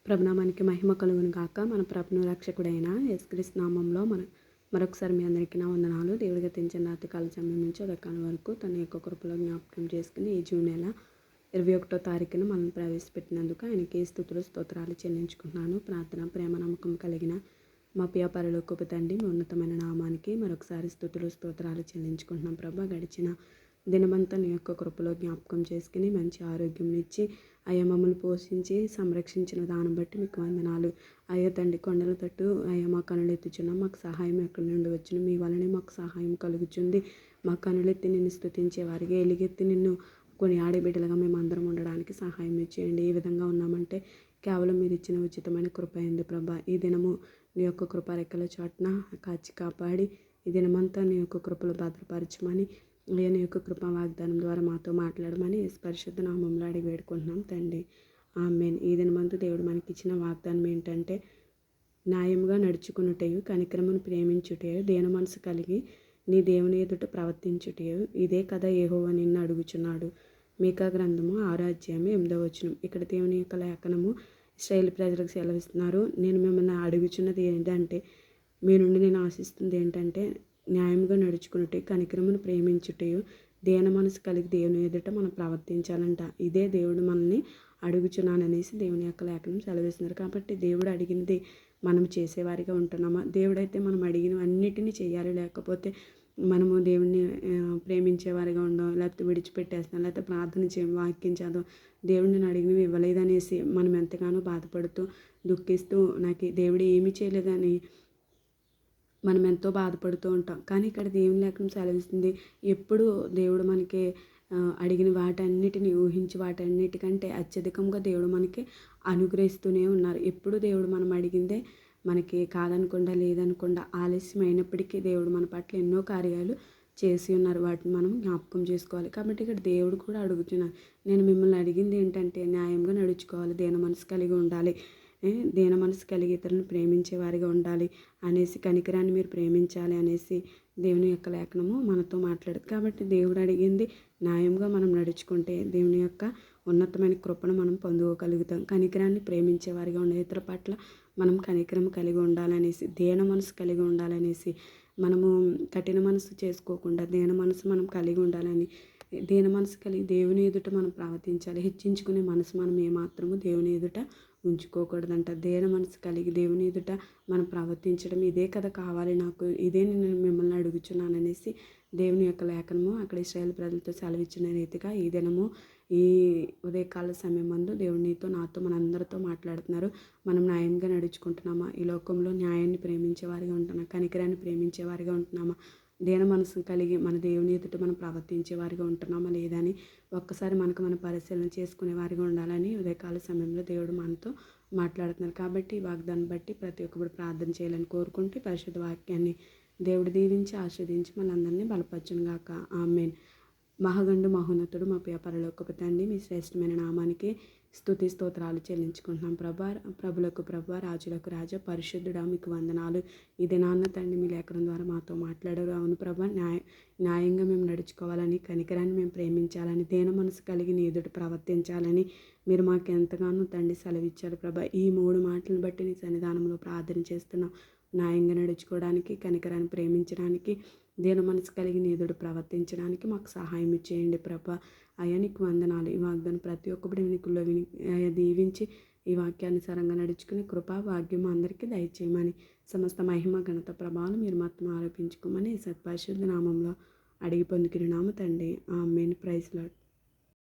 ప్రభునామానికి మహిమ కలుగును గాక. మన ప్రభును రక్షకుడైన యేసుక్రీస్తు నామంలో మరొకసారి మీ అందరికీ నా వందనాలు. దేవుడు గతించిన రాత్రికాల సమయం నుంచి ఉదయకాలం వరకు తన యొక్క కృపలో జ్ఞాపకం చేసుకుని ఈ జూన్ నెల 21వ తారీఖున మనం ప్రవేశపెట్టినందుకు ఆయనకి స్తుతులు స్తోత్రాలు చెల్లించుకుంటున్నాను. ప్రార్థన ప్రేమ నమ్మకం కలిగిన మా ప్రియ పరలోకపు తండ్రి, మీ ఉన్నతమైన నామానికి మరొకసారి స్తుతులు స్తోత్రాలు చెల్లించుకుంటున్నాం. ప్రభా, గడిచిన దినమంతా నీ యొక్క కృపలో జ్ఞాపకం చేసుకుని మంచి ఆరోగ్యం ఇచ్చి అయ్యా మమ్మల్ని పోషించి సంరక్షించిన దాన్ని బట్టి మీకు వందనాలు. అయ్యా తండ్రి, కొండల తట్టు అయ్యా మా కనులు ఎత్తుచున్నాం. మాకు సహాయం ఎక్కడి నుండి వచ్చును? మీ వలనే మాకు సహాయం కలుగుతుంది. మా కనులెత్తి నిన్ను స్తుతించే వారికి, ఎలుగెత్తి నిన్ను కొన్ని ఆడబిడ్డలుగా మేము అందరం ఉండడానికి సహాయం చేయండి. ఏ విధంగా ఉన్నామంటే కేవలం మీరు ఇచ్చిన ఉచితమైన కృప అయింది ప్రభా. ఈ దినము నీ యొక్క కృప రెక్కల చాటున కాచి కాపాడి ఈ దినమంతా నీ యొక్క కృపలు భద్రపరచమని, అయ్యా నీ యొక్క కృపా వాగ్దానం ద్వారా మాతో మాట్లాడమని పరిశుద్ధ నామంలో అడిగి వేడుకుంటున్నాం తండ్రి. ఆమేన్. ఈ దినమంతా దేవుడు మనకి ఇచ్చిన వాగ్దానం ఏంటంటే, న్యాయంగా నడుచుకున్నటయు, కనికరమును ప్రేమించుటయు, దీన మనసు కలిగి నీ దేవుని ఎదుట ప్రవర్తించుటయు, ఇదే కదా యెహోవా నిన్ను అడుగుచున్నాడు. మీకా గ్రంథము 6వ అధ్యాయం 8వ వచనం. ఇక్కడ దేవుని యొక్క లేఖనము ఇశ్రాయేలు ప్రజలకు సెలవిస్తున్నారు. నేను మిమ్మల్ని అడుగుచున్నది ఏంటంటే, మీ నుండి నేను ఆశిస్తుంది ఏంటంటే, న్యాయంగా నడుచుకున్నట్టు, కనికరమును ప్రేమించుటయు, దీన మనసు కలిగి దేవుని ఎదుట మనం ప్రవర్తించాలంట. ఇదే దేవుడు మనల్ని అడుగుచున్నాననేసి దేవుని యొక్క లేఖనం సెలవిస్తున్నారు. కాబట్టి దేవుడు అడిగినది మనం చేసేవారిగా ఉంటున్నామా? దేవుడైతే మనం అడిగినవన్నిటినీ చేయాలి. లేకపోతే మనము దేవుణ్ణి ప్రేమించేవారిగా ఉండం, లేకపోతే విడిచిపెట్టేస్తాం, లేకపోతే ప్రార్థన చేయం, వాక్యం చదవం, దేవుడిని నేను అడిగినవి ఇవ్వలేదనేసి మనం ఎంతగానో బాధపడుతూ దుఃఖిస్తూ నాకు దేవుడు ఏమీ చేయలేదని మనం ఎంతో బాధపడుతూ ఉంటాం. కానీ ఇక్కడ దేవుని లేఖనం సెలవిస్తుంది, ఎప్పుడు దేవుడు మనకి అడిగిన వాటన్నిటిని ఊహించి వాటన్నిటికంటే అత్యధికంగా దేవుడు మనకి అనుగ్రహిస్తూనే ఉన్నారు. ఎప్పుడు దేవుడు మనం అడిగిందే మనకి కాదనకుండా లేదనకుండా ఆలస్యం అయినప్పటికీ దేవుడు మన పట్ల ఎన్నో కార్యాలు చేసి ఉన్నారు. వాటిని మనం జ్ఞాపకం చేసుకోవాలి. కాబట్టి ఇక్కడ దేవుడు కూడా అడుగుతున్నారు, నేను మిమ్మల్ని అడిగింది ఏంటంటే న్యాయంగా నడుచుకోవాలి, దీన మనసు కలిగి ఉండాలి, దీన మనసు కలిగి ఇతరులను ప్రేమించే వారిగా ఉండాలి అనేసి, కనికరాన్ని మీరు ప్రేమించాలి అనేసి దేవుని యొక్క లేఖనము మనతో మాట్లాడదు. కాబట్టి దేవుడు అడిగింది న్యాయంగా మనం నడుచుకుంటే దేవుని యొక్క ఉన్నతమైన కృపను మనం పొందుకోగలుగుతాం. కనికరాన్ని ప్రేమించే వారిగా ఉండే ఇతర పట్ల మనం కనికరం కలిగి ఉండాలనేసి, దీన మనసు కలిగి ఉండాలనేసి, మనము కఠిన మనసు చేసుకోకుండా దీన మనసు మనం కలిగి ఉండాలని, దీన మనసు కలిగి దేవుని ఎదుట మనం ప్రవర్తించాలి. హెచ్చించుకునే మనసు మనం ఏమాత్రము దేవుని ఎదుట ఉంచుకోకూడదంట. దీన మనసు కలిగి దేవుని ఎదుట మనం ప్రవర్తించడం, ఇదే కదా కావాలి నాకు, ఇదే నేను మిమ్మల్ని అడుగుచున్నాననేసి దేవుని యొక్క లేఖనము అక్కడ ఇశ్రాయేలు ప్రజలతో సెలవిచ్చిన రీతిగా ఈ దినము ఈ ఉదయకాల సమయం మందు దేవుడు నీతో నాతో మనందరితో మాట్లాడుతున్నారు. మనం న్యాయంగా నడుచుకుంటున్నామా? ఈ లోకంలో న్యాయాన్ని ప్రేమించే వారిగా ఉంటున్నామా? కనికరాన్ని ప్రేమించే వారిగా ఉంటున్నామా? దీన మనసు కలిగి మన దేవుని ఎదుట మనం ప్రవర్తించే వారిగా ఉంటున్నామా లేదా అని ఒక్కసారి మనం పరిశీలన చేసుకునే వారిగా ఉండాలని ఉదయకాల సమయంలో దేవుడు మనతో మాట్లాడుతున్నారు. కాబట్టి ఈ వాగ్దాన్ని బట్టి ప్రతి ఒక్కరు ప్రార్థన చేయాలని కోరుకుంటూ పరిశుద్ధ వాక్యాన్ని దేవుడు దీవించి ఆస్వాదించి మనందరినీ బలపరచును గాక. ఆమేన్. మహాగండు మహోన్నతుడు మా ప్రియ పరలోకపు తండ్రి, మీ శ్రేష్టమైన నామానికి స్తుతి స్తోత్రాలు చెల్లించుకుంటున్నాం. ప్రభులకు ప్రభా, రాజులకు రాజా, పరిశుద్ధుడా మీకు వందనాలు. ఇది నాన్న తండ్రి మీ లేఖనం ద్వారా మాతో మాట్లాడారు. అవును ప్రభా, న్యాయంగా మేము నడుచుకోవాలని, కనికరాన్ని మేము ప్రేమించాలని, దీన మనసు కలిగి నీ ఎదుట ప్రవర్తించాలని మీరు మాకు ఎంతగానో తండ్రి సెలవిచ్చారు ప్రభా. ఈ 3 మాటలను బట్టి నీ సన్నిధానంలో ప్రార్థన చేస్తున్నాం. న్యాయంగా నడుచుకోవడానికి, కనికరాన్ని ప్రేమించడానికి, దీన మనసు కలిగి నీ ఎదుట ప్రవర్తించడానికి మాకు సహాయం చేయండి ప్రభా. అయ్యా నీకు వందనాలు. ఈ వాగ్దానం ప్రతి ఒక్కటి వినికుల్లో దీవించి ఈ వాక్యానుసారంగా నడుచుకుని కృపా భాగ్యం అందరికీ దయచేయమని, సమస్త మహిమ ఘనత ప్రభావాలు మీరు మాత్రం ఆరోపించుకోమని సత్పరిశుద్ధ నామంలో అడిగి పొందుకున్నాము తండ్రి. ఆమేన్. Praise lord.